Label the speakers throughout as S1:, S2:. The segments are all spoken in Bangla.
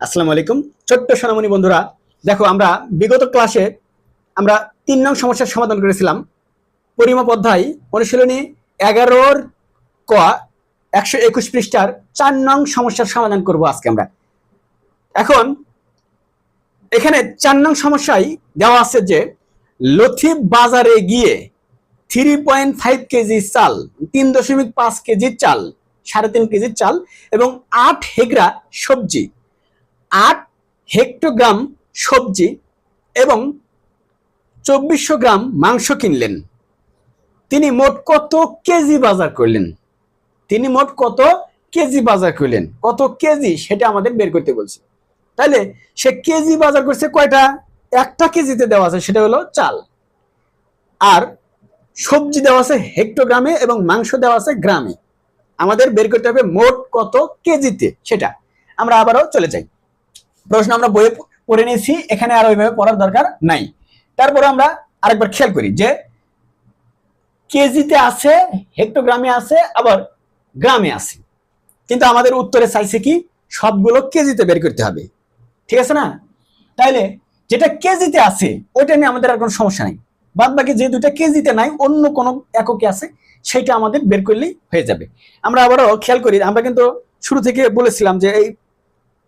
S1: আসসালামু আলাইকুম ছোট্ট সোনামণি বন্ধুরা, দেখো আমরা বিগত ক্লাসে আমরা 3 নং সমস্যার সমাধান করেছিলাম। পরিমাপ অধ্যায় অনুশীলনী 11-র ক 121 পৃষ্ঠার 4 নং সমস্যার সমাধান করব আজকে আমরা। এখন এখানে 4 নং সমস্যায় দেওয়া আছে যে লথিফ বাজারে গিয়ে 3.5 কেজি চাল, 3.5 কেজি চাল, 3.5 কেজি চাল এবং 8 হেক্টর সবজি, 8 হেক্টোগ্রাম সবজি এবং 2400 গ্রাম মাংস কিনলেন। তিনি মোট কত কেজি বাজার করলেন? তিনি মোট কত কেজি বাজার করলেন, কত কেজি সেটা আমাদের বের করতে বলছে। তাহলে সে কেজি বাজার করছে কয়টা? একটা কেজিতে দেওয়া আছে, সেটা হলো চাল, আর সবজি দেওয়া আছে হেক্টোগ্রামে এবং মাংস দেওয়া আছে গ্রামে। আমাদের বের করতে হবে মোট কত কেজিতে, সেটা। আমরা আবারও চলে যাই, প্রশ্ন আমরা বইয়ে পড়ে নিয়েছি, এখানে আর ওইভাবে পড়ার দরকার নাই। তারপরে আমরা আরেকবার খেয়াল করি যে কেজিতে আছে, হেক্টোগ্রামে আছে, আবার গ্রামে আছে, কিন্তু আমাদের উত্তরে চাইছে কি সবগুলো কেজিতে বের করতে হবে, ঠিক আছে না? তাইলে যেটা কেজিতে আছে ওটা নিয়ে আমাদের আর কোনো সমস্যা নাই, বাদ বাকি যে দুটা কেজিতে নাই অন্য কোনো এককে আছে সেটা আমাদের বের করলেই হয়ে যাবে। আমরা আবারও খেয়াল করি, আমরা কিন্তু শুরু থেকে বলেছিলাম যে এই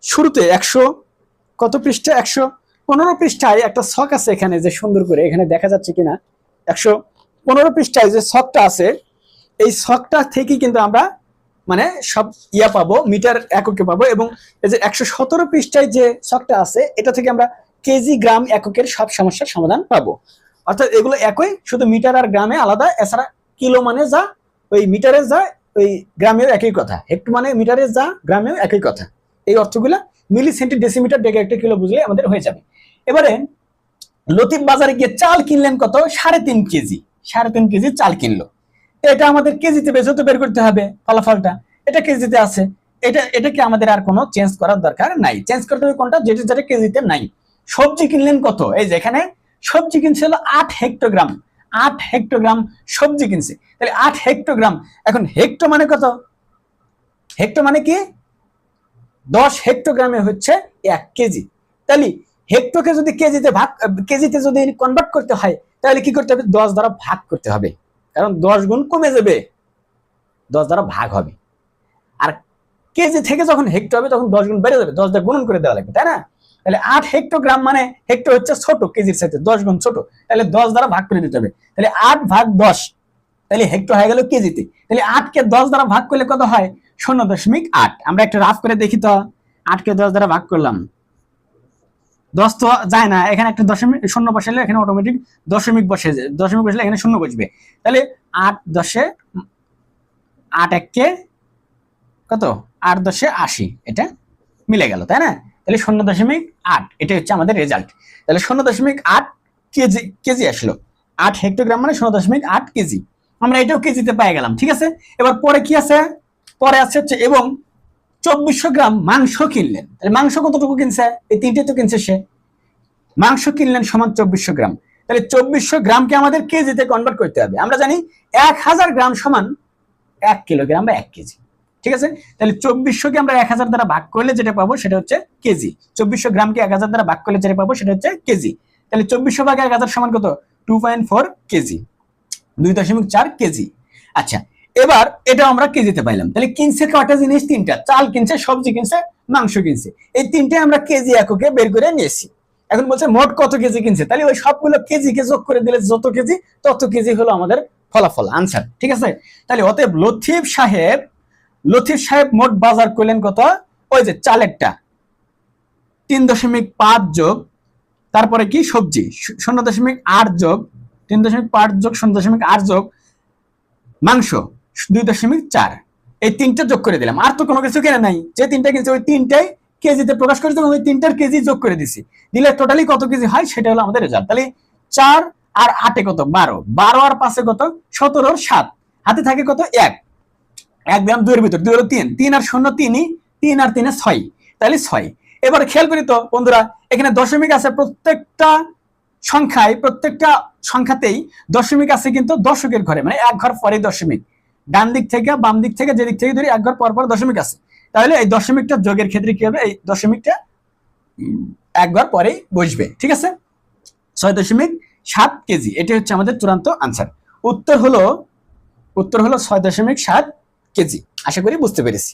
S1: শুরুতে 100 কত পৃষ্ঠা, 115 পৃষ্ঠায় একটা ছক আছে, এখানে যে সুন্দর করে এখানে দেখা যাচ্ছে কিনা, 115 পৃষ্ঠায় যে ছকটা আছে, এই ছকটা থেকে কিন্তু আমরা মানে সব পাবো, মিটার এককে পাবো। এবং এই যে 117 পৃষ্ঠায় যে ছকটা আছে, এটা থেকে আমরা কেজি গ্রাম এককের সব সমস্যার সমাধান পাবো। অর্থাৎ এগুলো একই, শুধু মিটার আর গ্রামে আলাদা, এছাড়া কিলো মানে যা ওই মিটারে যা ওই গ্রামেও একই কথা, হেক্টো মানে মিটারে যা গ্রামেও একই কথা। এই অর্থগুলা মিলি সেন্টি ডেসিমিটার ডেকে একটা কিলো বুঝলে আমাদের হয়ে যাবে। এবারে লতিফ বাজারে গিয়ে চাল কিনলেন কত? 3.5 কেজি, 3.5 কেজি চাল কিনলো। এটা আমাদের কেজিতে বের করতে হবে ফলাফলটা, এটা কেজিতে আছে, এটাকে আমাদের আর কোনো চেঞ্জ করার দরকার নাই। চেঞ্জ করতে হবে কোনটা? যেটা কেজিতে নাই। সবজি কিনলেন কত? এই যে এখানে সবজি কিনছে হলো 8 হেক্টোগ্রাম, 8 হেক্টোগ্রাম সবজি কিনছে। তাহলে 8 হেক্টোগ্রাম, এখন হেক্টো মানে কত? হেক্টো মানে কি? 10 হেক্টোগ্রামে হচ্ছে 1 কেজি। তাহলে হেক্টোকে যদি কেজিতে যদি কনভার্ট করতে হয়, তাহলে কি করতে হবে? 10 দ্বারা ভাগ করতে হবে, কারণ 10 গুণ কমে যাবে, 10 দ্বারা ভাগ হবে। আর কেজি থেকে যখন হেক্টো হবে তখন 10 গুণ বেড়ে যাবে, 10 দ্বারা গুণন করে দেওয়া লাগবে, তাই না? তাহলে 8 হেক্টোগ্রাম মানে হেক্টো হচ্ছে ছোট, কেজির সাথে 10 গুণ ছোট, তাহলে 10 দ্বারা ভাগ করে দিতে হবে। তাহলে 8 ভাগ 10, তাহলে হেক্টো হয়ে গেল কেজিতে। তাহলে 8 কে 10 দ্বারা ভাগ করলে কত হয়? 0.8। আমরা একটা রাফ করে দেখি তো, 8 কে 10 দ্বারা ভাগ করলাম, 10 তো যায় না, এখানে একটা দশমিক শূন্য বসালে এখানে অটোমেটিক দশমিক বসে যায়, দশমিক বসলে এখানে শূন্য বসবে। তাহলে 8 10 8 1 কত? 8 10 80, এটা মিলে গেল, তাই না? তাহলে 0.8, এটা হচ্ছে আমাদের রেজাল্ট। তাহলে 0.8 কেজি আসলো, 8 হেক্টোগ্রাম মানে 0.8 কেজি। আমরা এটাও কেজিতে পেয়ে গেলাম, ঠিক আছে। এবার পরে কি আছে? পরে আছে হচ্ছে এবং 2400 গ্রাম মাংস কিনলেন। তাহলে মাংস কতটুকু কিনছে? এই তিনটে তো কিনছে সে। মাংস কিনলেন সমান 2400 গ্রাম। তাহলে 2400 গ্রামকে আমাদের কেজিতে কনভার্ট করতে হবে। আমরা জানি 1000 গ্রাম সমান 1 কিলোগ্রাম বা 1 কেজি, ঠিক আছে। তাহলে 2400 কে আমরা 1000 দ্বারা ভাগ করলে যেটা পাবো সেটা হচ্ছে কেজি। 2400 গ্রামকে 1000 দ্বারা ভাগ করলে যেটা পাবো সেটা হচ্ছে কেজি। তাহলে 2400 ভাগ 1000 সমান কত? 2.4 কেজি, 2.4 কেজি। আচ্ছা, এবার এটা আমরা কেজিতে পাইলাম। তাহলে কিনছে কয়টা জিনিস? 3টা। চাল কিনছে, সবজি কিনছে, মাংস কিনছে, এই 3টে আমরা কেজি এককে বের করে নিয়েছি। এখন বলছে মোট কত কেজি কিনছে, তাহলে ওই সবগুলো কেজিকে যোগ করে দিলে যত কেজি তত কেজি হলো আমাদের ফলাফল, আনসার, ঠিক আছে। তাহলে অতএব লতিফ সাহেব মোট বাজার করলেন কত? ওই যে চালেরটা 3.5 যোগ, তারপরে কি সবজি 0.8 যোগ 3.5 যোগ 0.8 যোগ মাংস 2.4, এই 3টা যোগ করে দিলাম। আর তো কোনো কিছু কেনা নাই, যে 3টা কিনছে ওই 3টাই কেজিতে প্রকাশ করেছে, ওই 3টার কেজি যোগ করে দিছি, দিলে টোটালি কত কেজি হয় সেটা হলো আমাদের রেজাল্ট। তাহলে 4 আর 8 কত? 12, 12 আর 5 কত? 17 আর 7, হাতে থাকে কত? 1, 1 গ্রাম 2 এর ভিতর 2 হলো 3, 3 আর 0 3ই, 3 আর 3 6, তাহলে 6। এবার খেয়াল করি তো বন্ধুরা, এখানে দশমিক আছে প্রত্যেকটা সংখ্যাতেই দশমিক আছে, কিন্তু দশকের ঘরে, মানে এক ঘর পরে দশমিক, ডান দিক থেকে বাম দিক থেকে যেদিক থেকে ধরি এক ঘর পর পর দশমিক আছে। তাহলে এই দশমিকটা যোগের ক্ষেত্রে কি হবে? এই দশমিকটা একবার পরেই বসবে। ঠিক আছে, 6.7 কেজি, এটি হচ্ছে আমাদের চূড়ান্ত আনসার। উত্তর হলো 6.7 কেজি। আশা করি বুঝতে পেরেছি।